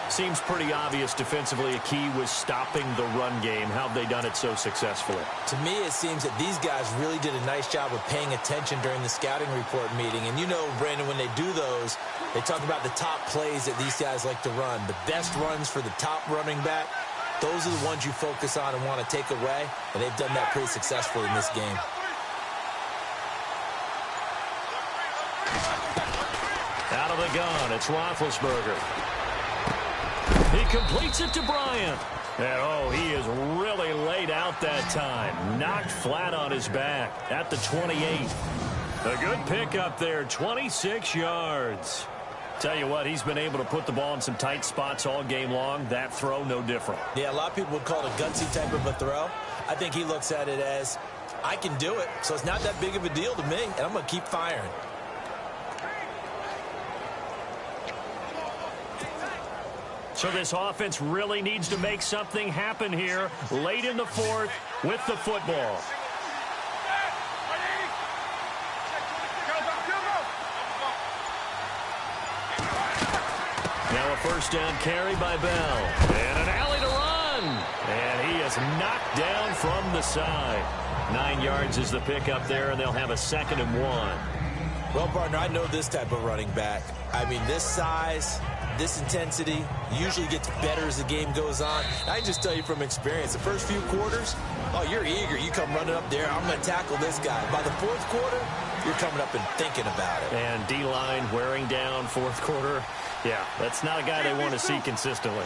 Seems pretty obvious defensively a key was stopping the run game. How have they done it so successfully? To me, it seems that these guys really did a nice job of paying attention during the scouting report meeting. And you know, Brandon, when they do those, they talk about the top plays that these guys like to run. The best runs for the top running back, those are the ones you focus on and want to take away. And they've done that pretty successfully in this game. Out of the gun, it's Roethlisberger. He completes it to Bryant. And, oh, he is really laid out that time. Knocked flat on his back at the 28. A good pickup there, 26 yards. Tell you what, he's been able to put the ball in some tight spots all game long. That throw, no different. Yeah, a lot of people would call it a gutsy type of a throw. I think he looks at it as, I can do it, so it's not that big of a deal to me, and I'm going to keep firing. So this offense really needs to make something happen here late in the fourth with the football. Now a first down carry by Bell. And an alley to run. And he is knocked down from the side. 9 yards is the pickup there, and they'll have a 2nd and 1. Well, partner, I know this type of running back. I mean, this size, this intensity usually gets better as the game goes on. I can just tell you from experience, the first few quarters, oh, you're eager. You come running up there, I'm going to tackle this guy. By the fourth quarter, you're coming up and thinking about it. And D-line wearing down fourth quarter. Yeah, that's not a guy they want to see consistently.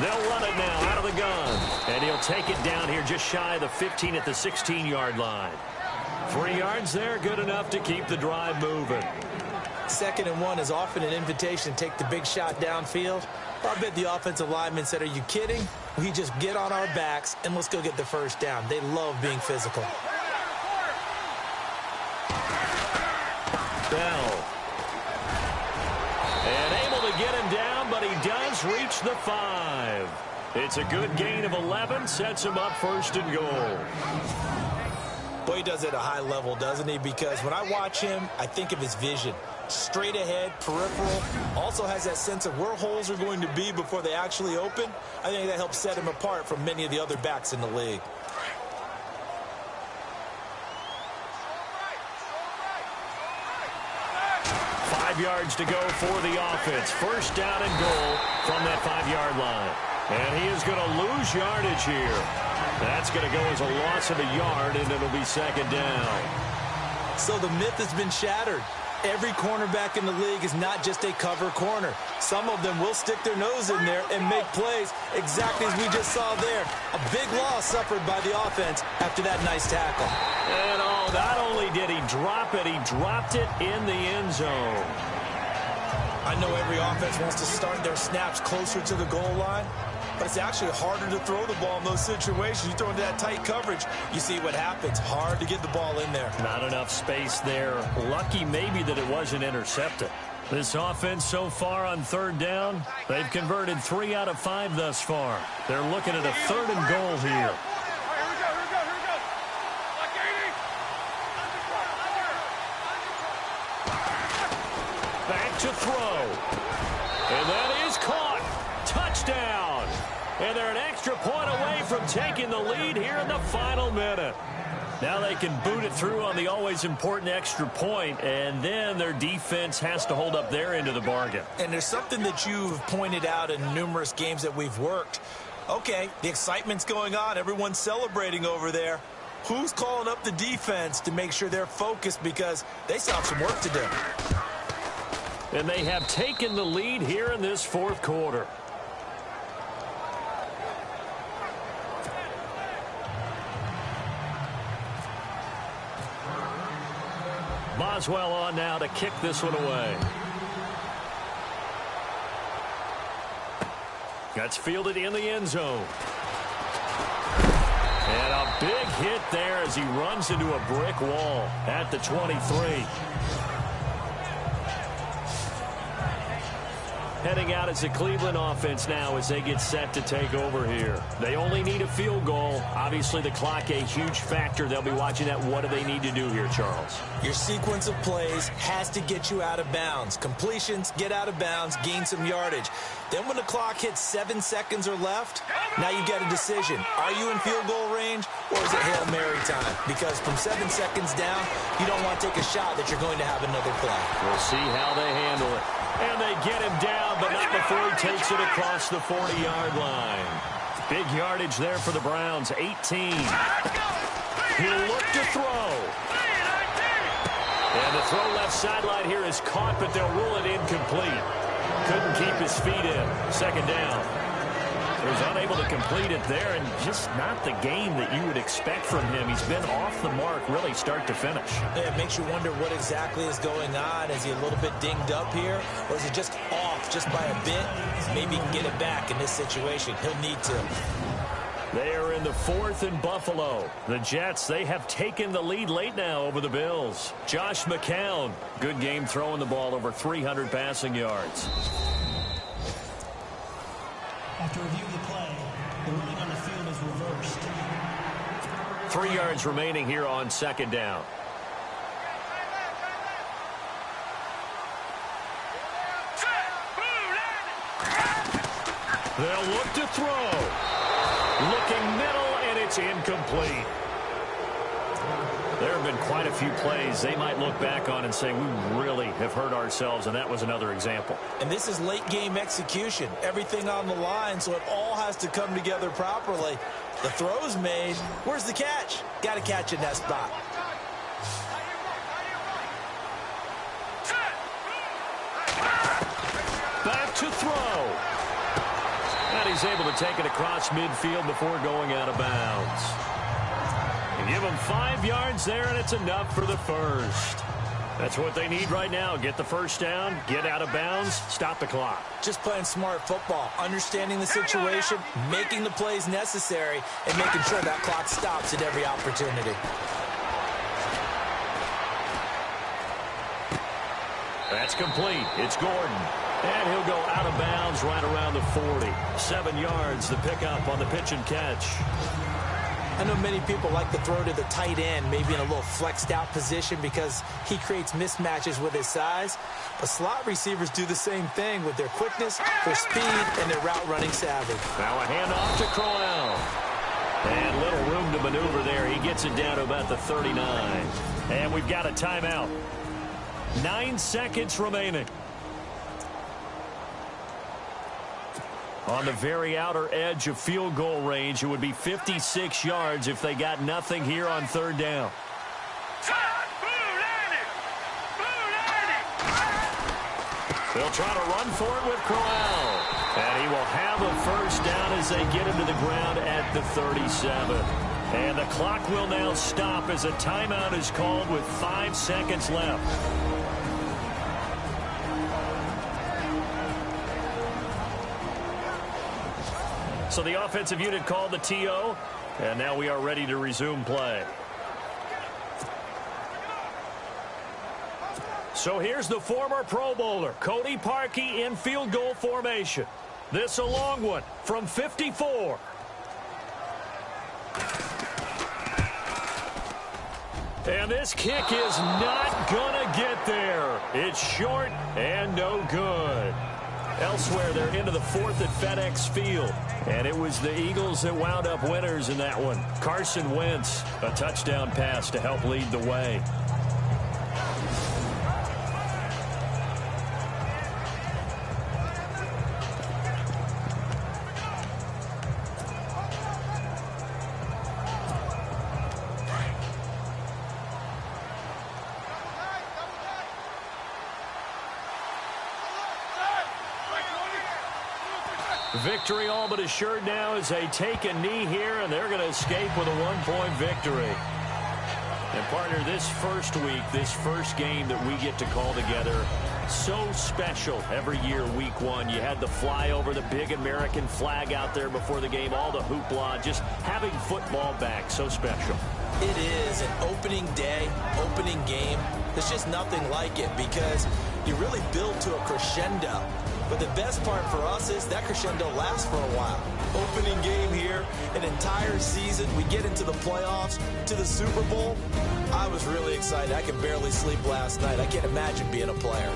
They'll run it now out of the gun. And he'll take it down here just shy of the 15 at the 16-yard line. 3 yards there, good enough to keep the drive moving. 2nd and 1 is often an invitation to take the big shot downfield. I bet the offensive lineman said, are you kidding? We just get on our backs and let's go get the first down. They love being physical. Bell. And able to get him down, but he does reach the 5. It's a good gain of 11, sets him up 1st and goal. Boy, he does it at a high level, doesn't he? Because when I watch him, I think of his vision. Straight ahead, peripheral, also has that sense of where holes are going to be before they actually open. I think that helps set him apart from many of the other backs in the league. Yards to go for the offense. 1st down and goal from that 5-yard line. And he is going to lose yardage here. That's going to go as a loss of a yard, and it'll be 2nd down. So the myth has been shattered. Every cornerback in the league is not just a cover corner. Some of them will stick their nose in there and make plays exactly as we just saw there. A big loss suffered by the offense after that nice tackle. And not only did he drop it, he dropped it in the end zone. I know every offense wants to start their snaps closer to the goal line, but it's actually harder to throw the ball in those situations. You throw into that tight coverage, you see what happens. Hard to get the ball in there. Not enough space there. Lucky maybe that it wasn't intercepted. This offense so far on 3rd down, they've converted 3 out of 5 thus far. They're looking at a 3rd and goal here. Back to throw. And that is caught. Touchdown. And they're an extra point away from taking the lead here in the final minute. Now they can boot it through on the always important extra point, and then their defense has to hold up their end of the bargain. And there's something that you've pointed out in numerous games that we've worked. Okay, the excitement's going on. Everyone's celebrating over there. Who's calling up the defense to make sure they're focused, because they still have some work to do. And they have taken the lead here in this 4th quarter. Boswell on now to kick this one away. That's fielded in the end zone. And a big hit there as he runs into a brick wall at the 23. Heading out as the Cleveland offense now as they get set to take over here. They only need a field goal. Obviously, the clock a huge factor. They'll be watching that. What do they need to do here, Charles? Your sequence of plays has to get you out of bounds. Completions, get out of bounds, gain some yardage. Then when the clock hits 7 seconds or left, now you get a decision. Are you in field goal range, or is it Hail Mary time? Because from 7 seconds down, you don't want to take a shot that you're going to have another play. We'll see how they handle it. And they get him down, but not before he takes it across the 40-yard line. Big yardage there for the Browns, 18. He'll look to throw. And the throw left sideline here is caught, but they'll rule it incomplete. Couldn't keep his feet in. 2nd down. He was unable to complete it there, and just not the game that you would expect from him. He's been off the mark really start to finish. Yeah, it makes you wonder what exactly is going on. Is he a little bit dinged up here, or is it just off just by a bit? Maybe he can get it back in this situation. He'll need to. They are in the 4th in Buffalo. The Jets, they have taken the lead late now over the Bills. Josh McCown, good game throwing the ball, over 300 passing yards. After reviewing the play, the ruling on the field is reversed. 3 yards remaining here on 2nd down. They'll look to throw. Looking middle, and it's incomplete. There have been quite a few plays they might look back on and say, we really have hurt ourselves, and that was another example. And this is late-game execution. Everything on the line, so it all has to come together properly. The throw's made. Where's the catch? Got to catch in that spot. Back to throw. And he's able to take it across midfield before going out of bounds. Give them 5 yards there, and it's enough for the first. That's what they need right now. Get the first down, get out of bounds, stop the clock. Just playing smart football, understanding the situation, making the plays necessary, and making sure that clock stops at every opportunity. That's complete. It's Gordon. And he'll go out of bounds right around the 40. 7 yards, the pickup on the pitch and catch. I know many people like to throw to the tight end, maybe in a little flexed out position because he creates mismatches with his size. But slot receivers do the same thing with their quickness, their speed, and their route running savvy. Now a handoff to Crowell. And little room to maneuver there. He gets it down to about the 39. And we've got a timeout. 9 seconds remaining. On the very outer edge of field goal range, it would be 56 yards if they got nothing here on third down. They'll try to run for it with Crowell. And he will have a first down as they get him to the ground at the 37. And the clock will now stop as a timeout is called with 5 seconds left. So the offensive unit called the TO, and now we are ready to resume play. So here's the former Pro Bowler, Cody Parkey, in field goal formation. This a long one from 54. And this kick is not gonna get there. It's short and no good. Elsewhere, they're into the 4th at FedEx Field. And it was the Eagles that wound up winners in that one. Carson Wentz, a touchdown pass to help lead the way. Victory all but assured now as they take a knee here, and they're going to escape with a 1-point victory. And, partner, this first week, this first game that we get to call together, so special every year, week 1. You had the flyover, the big American flag out there before the game, all the hoopla, just having football back, so special. It is an opening day, opening game. There's just nothing like it because you really build to a crescendo. But the best part for us is that crescendo lasts for a while. Opening game here, an entire season. We get into the playoffs, to the Super Bowl. I was really excited. I could barely sleep last night. I can't imagine being a player.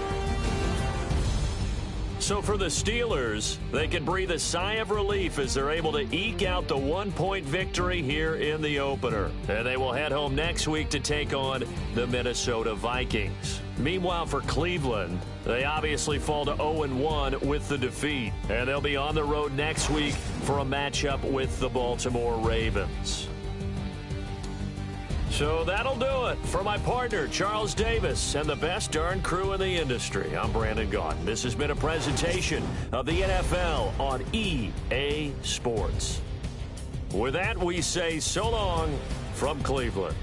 So for the Steelers, they can breathe a sigh of relief as they're able to eke out the 1-point victory here in the opener. And they will head home next week to take on the Minnesota Vikings. Meanwhile, for Cleveland, they obviously fall to 0-1 with the defeat. And they'll be on the road next week for a matchup with the Baltimore Ravens. So that'll do it. For my partner, Charles Davis, and the best darn crew in the industry, I'm Brandon Gaudin. This has been a presentation of the NFL on EA Sports. With that, we say so long from Cleveland.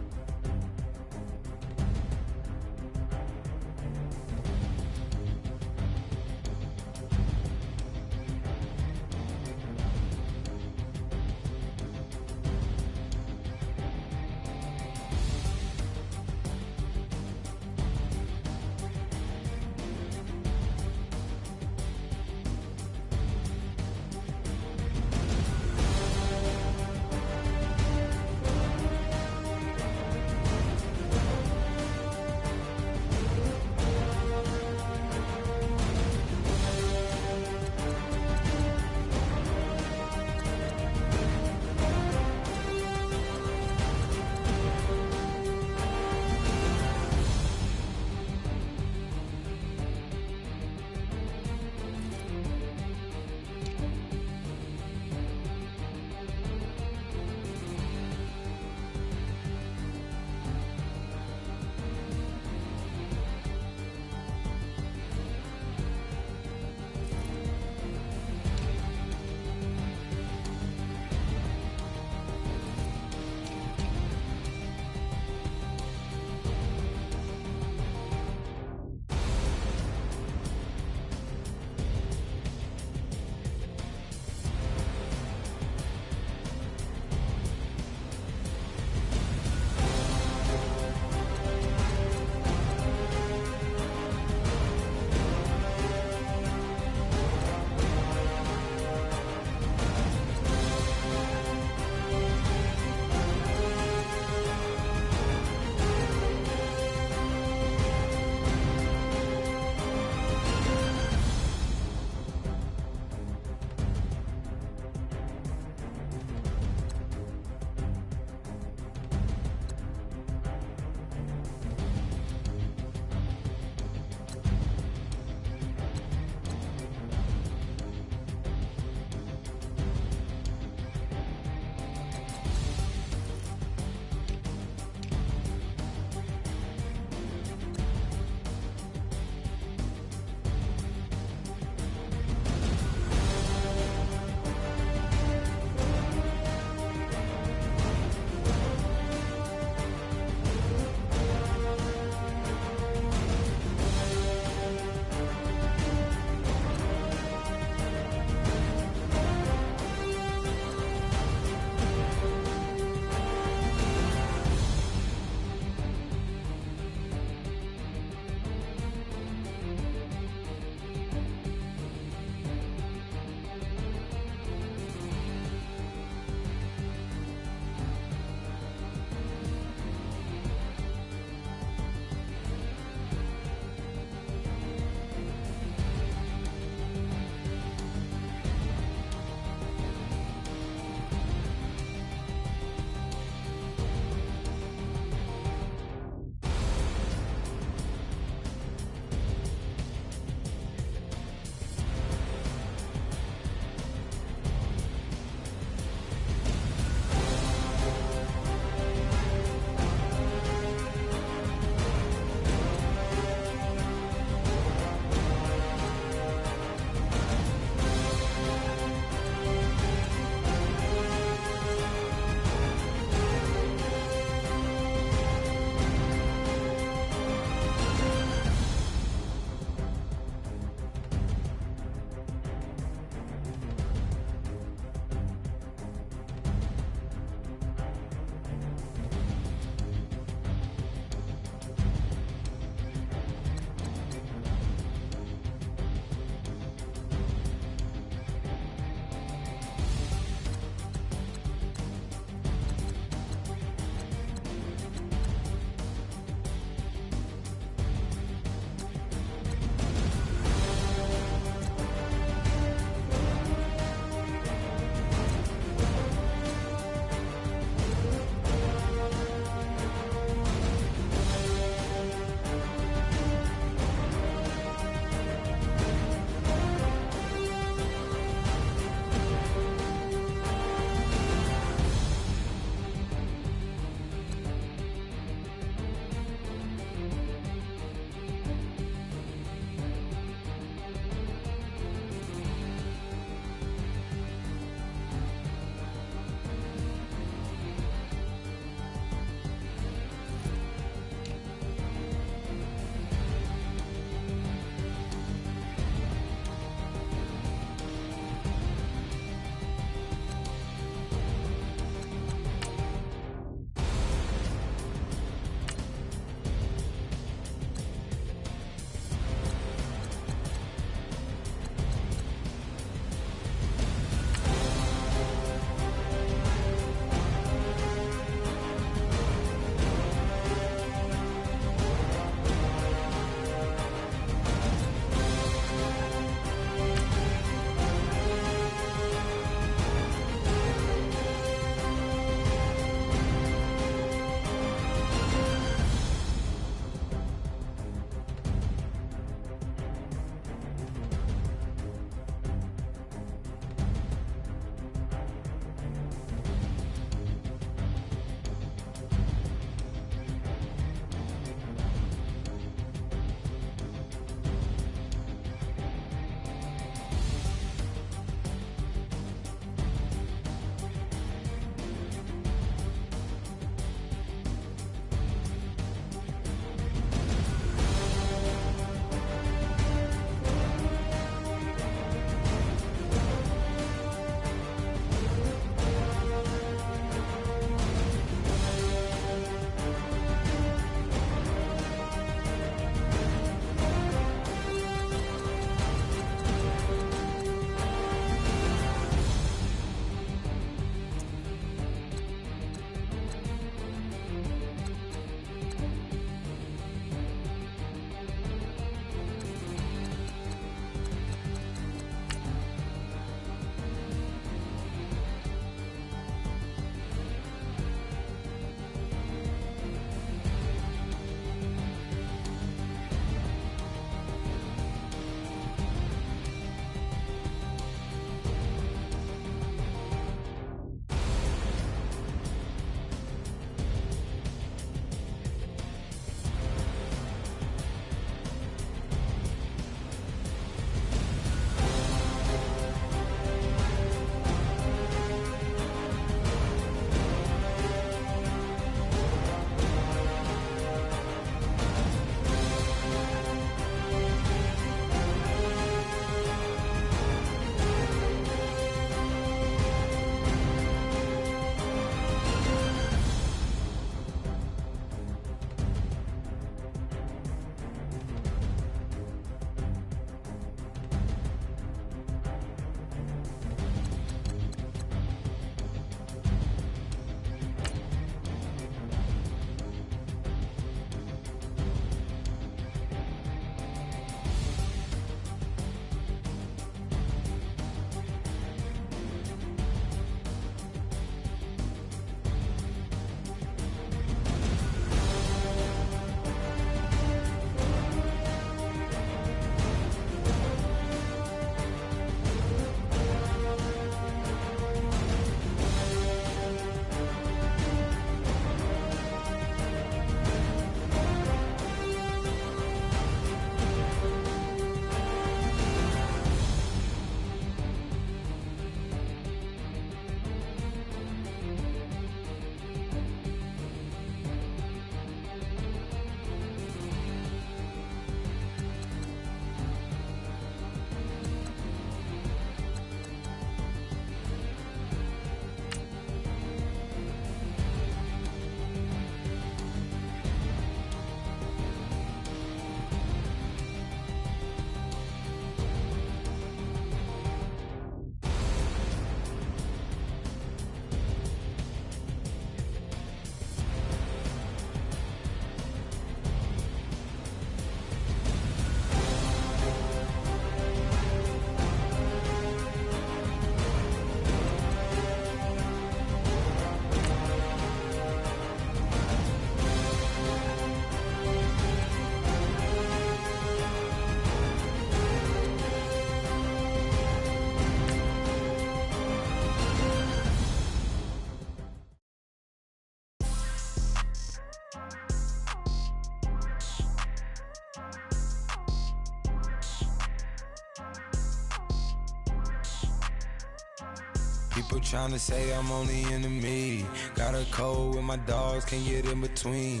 People trying to say I'm only enemy. Got a code with my dogs, can't get in between.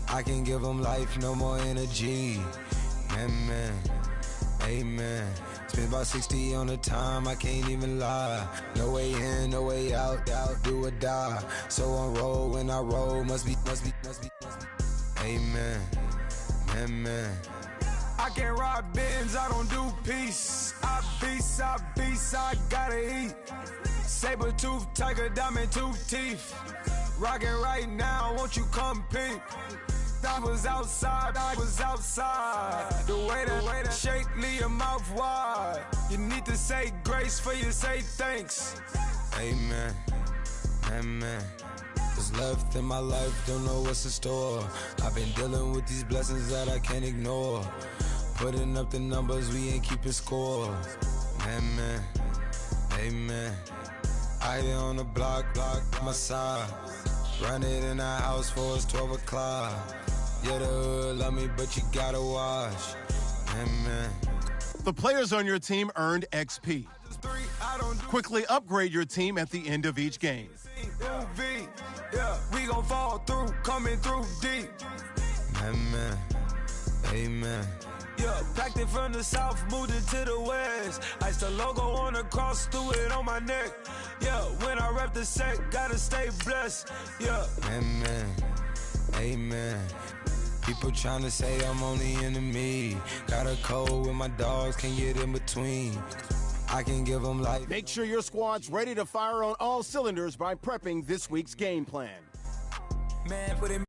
I can give them life, no more energy. Man, amen. Spent about 60 on the time, I can't even lie. No way in, no way out, do or die. So on roll, when I roll, must be. Amen, man. I can't ride Benz, I don't do peace. I beast, I gotta eat. Saber tooth, tiger, diamond tooth teeth. Rockin' right now, won't you come peep? I was outside. The way that shake, leave your mouth wide. You need to say grace for you say thanks. Amen, amen. What's left in my life, don't know what's in store. I've been dealing with these blessings that I can't ignore. Putting up the numbers, we ain't keeping score. Amen, amen. I here on the block, my side. Run it in the house for us 12 o'clock. Yeah, the hood love me, but you gotta watch. Amen. The players on your team earned XP. Quickly upgrade your team at the end of each game. Yeah, we gon' fall through, coming through deep. Amen, amen. Yeah, packed it from the south, moved it to the west. Iced the logo on the cross, threw it on my neck. Yeah, when I rep the set, gotta stay blessed. Yeah. Amen, amen. People trying to say I'm only enemy. Got a code with my dogs, can't get in between. I can give them life. Make sure your squad's ready to fire on all cylinders by prepping this week's game plan. Man, put it